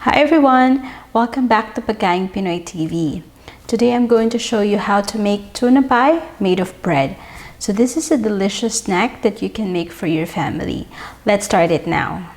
Hi everyone! Welcome back to Pagkaing Pinoy TV. Today I'm going to show you how to make tuna pie made of bread. So this is a delicious snack that you can make for your family. Let's start it now.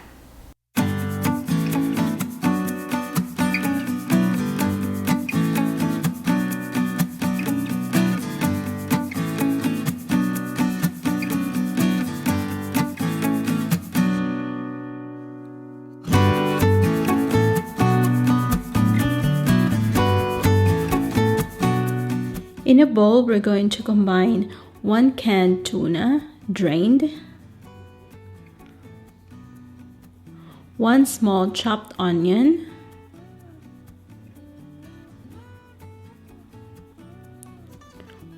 In a bowl, we're going to combine 1 canned tuna, drained, 1 small chopped onion,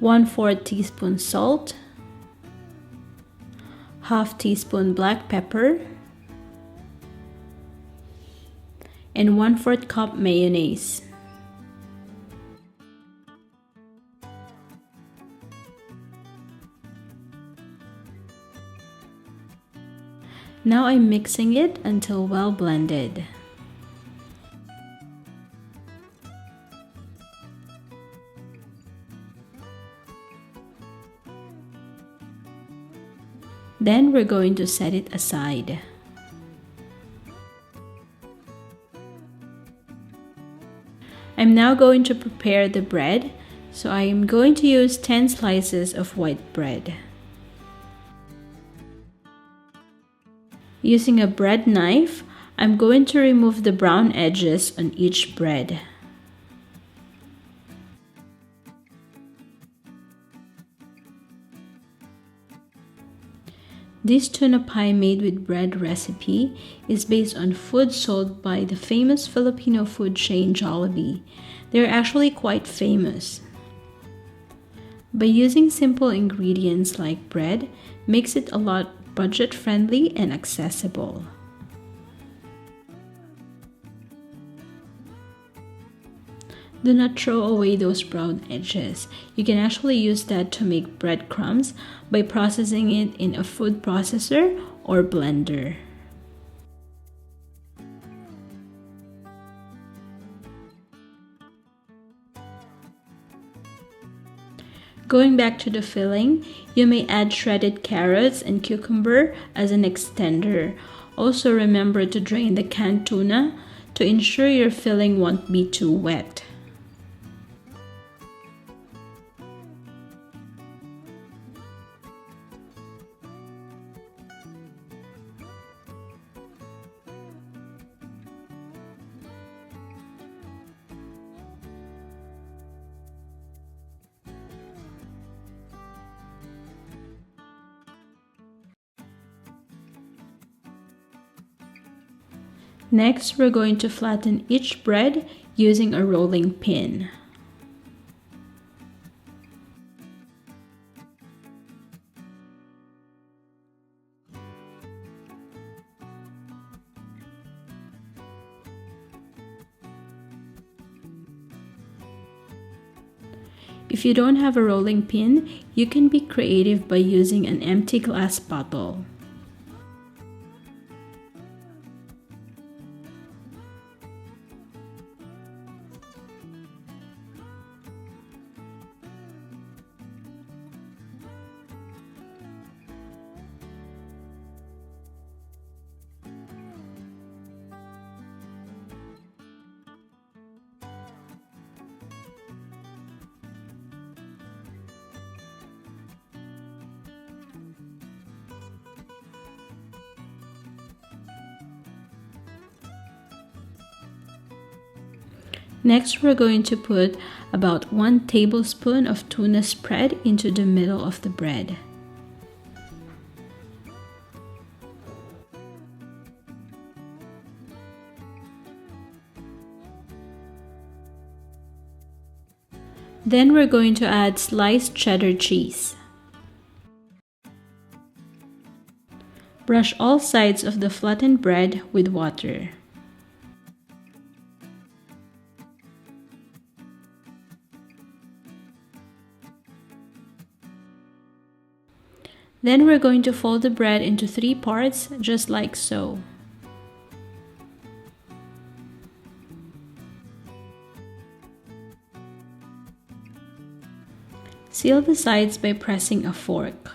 1/4 teaspoon salt, 1/2 teaspoon black pepper, and 1/4 cup mayonnaise. Now I'm mixing it until well blended. Then we're going to set it aside. I'm now going to prepare the bread, so I am going to use 10 slices of white bread. Using a bread knife, I'm going to remove the brown edges on each bread. This tuna pie made with bread recipe is based on food sold by the famous Filipino food chain Jollibee. They're actually quite famous. By using simple ingredients like bread makes it a lot budget-friendly and accessible. Do not throw away those brown edges. You can actually use that to make breadcrumbs by processing it in a food processor or blender. Going back to the filling, you may add shredded carrots and cucumber as an extender. Also remember to drain the canned tuna to ensure your filling won't be too wet. Next, we're going to flatten each bread using a rolling pin. If you don't have a rolling pin, you can be creative by using an empty glass bottle. Next, we're going to put about 1 tablespoon of tuna spread into the middle of the bread. Then we're going to add sliced cheddar cheese. Brush all sides of the flattened bread with water. Then we're going to fold the bread into 3 parts, just like so. Seal the sides by pressing a fork.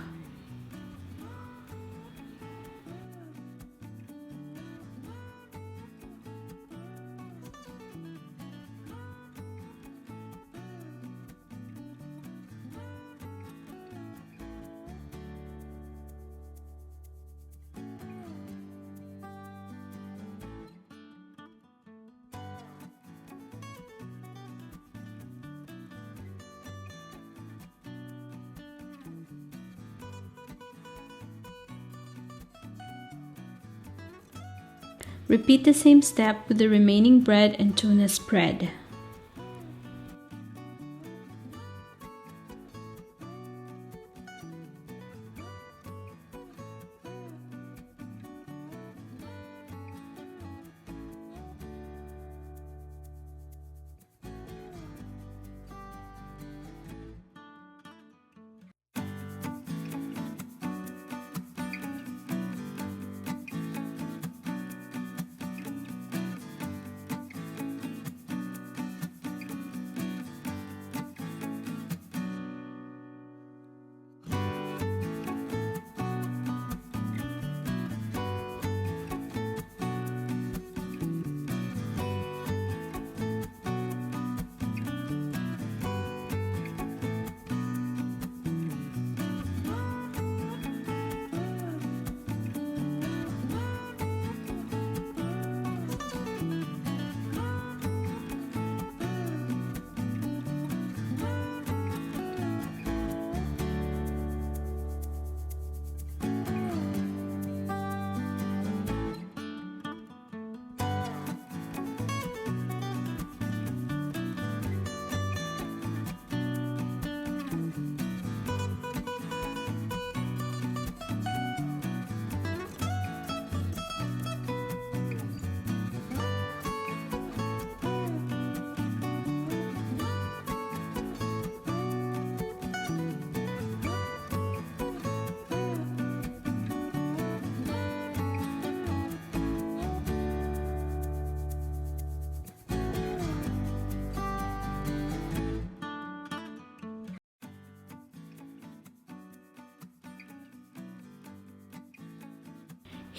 Repeat the same step with the remaining bread and tuna spread.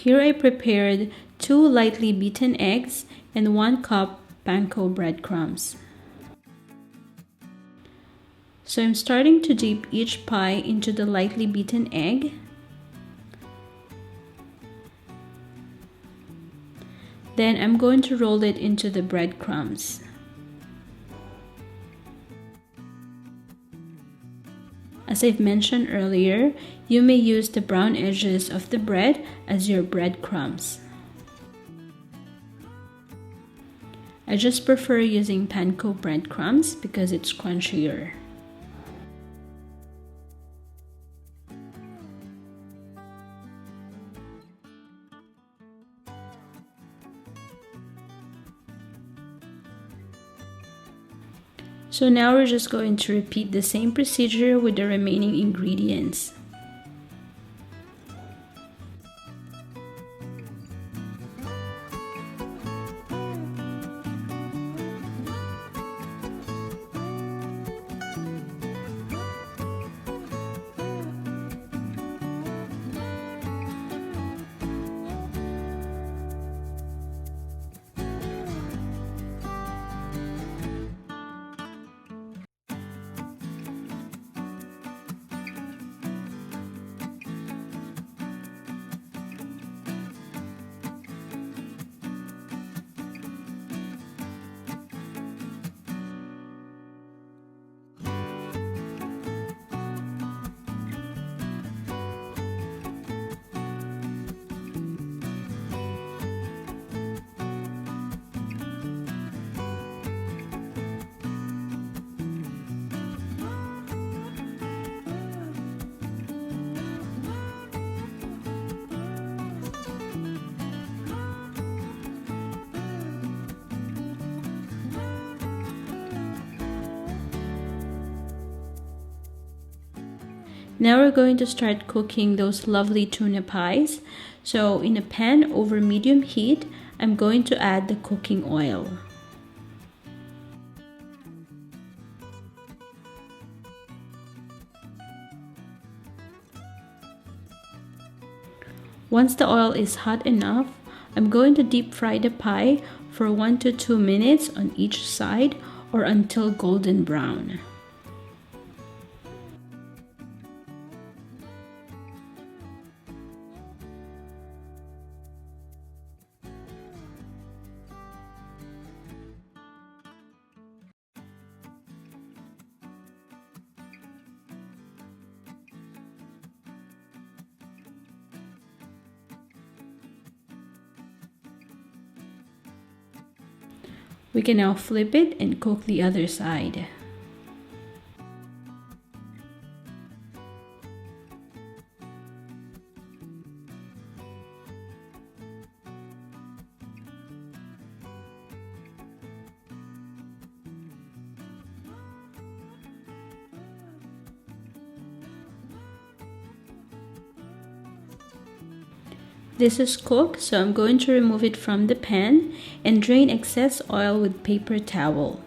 Here I prepared 2 lightly beaten eggs and 1 cup panko breadcrumbs. So I'm starting to dip each pie into the lightly beaten egg. Then I'm going to roll it into the breadcrumbs. As I've mentioned earlier, you may use the brown edges of the bread as your breadcrumbs. I just prefer using panko breadcrumbs because it's crunchier. So now we're just going to repeat the same procedure with the remaining ingredients. Now we're going to start cooking those lovely tuna pies. So in a pan over medium heat, I'm going to add the cooking oil. Once the oil is hot enough, I'm going to deep fry the pie for 1 to 2 minutes on each side or until golden brown. We can now flip it and cook the other side. This is cooked, so I'm going to remove it from the pan and drain excess oil with paper towel.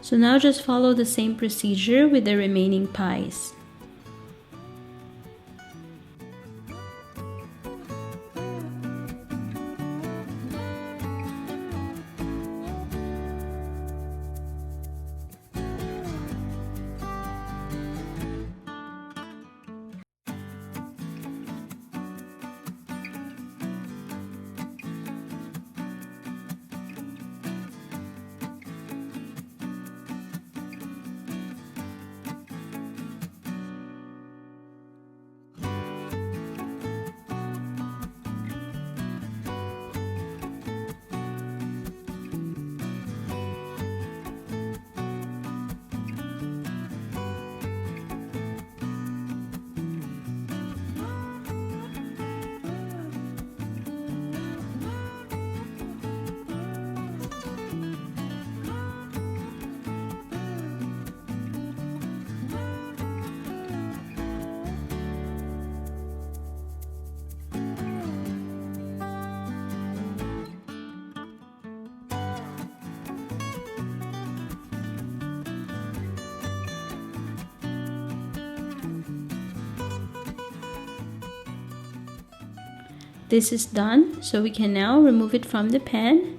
So now just follow the same procedure with the remaining pies. This is done, so we can now remove it from the pan.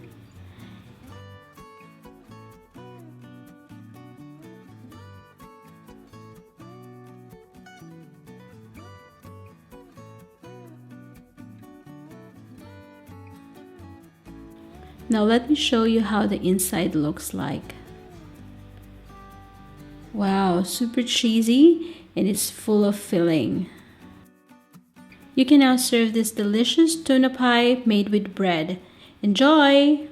Now let me show you how the inside looks like. Wow, super cheesy and it's full of filling. You can now serve this delicious tuna pie made with bread. Enjoy!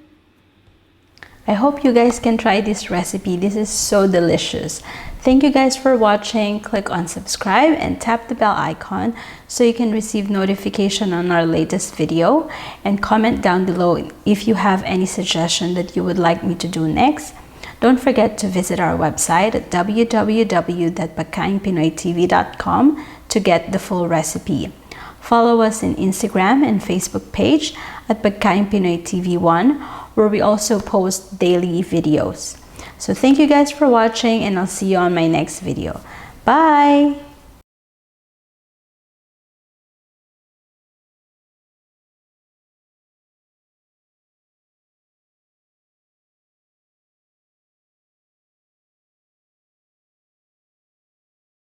I hope you guys can try this recipe. This is so delicious. Thank you guys for watching. Click on subscribe and tap the bell icon so you can receive notification on our latest video, and comment down below if you have any suggestion that you would like me to do next. Don't forget to visit our website at www.pagkainpinoytv.com to get the full recipe. Follow us on Instagram and Facebook page at Pagkain Pinoy TV1, where we also post daily videos. So thank you guys for watching, and I'll see you on my next video. Bye!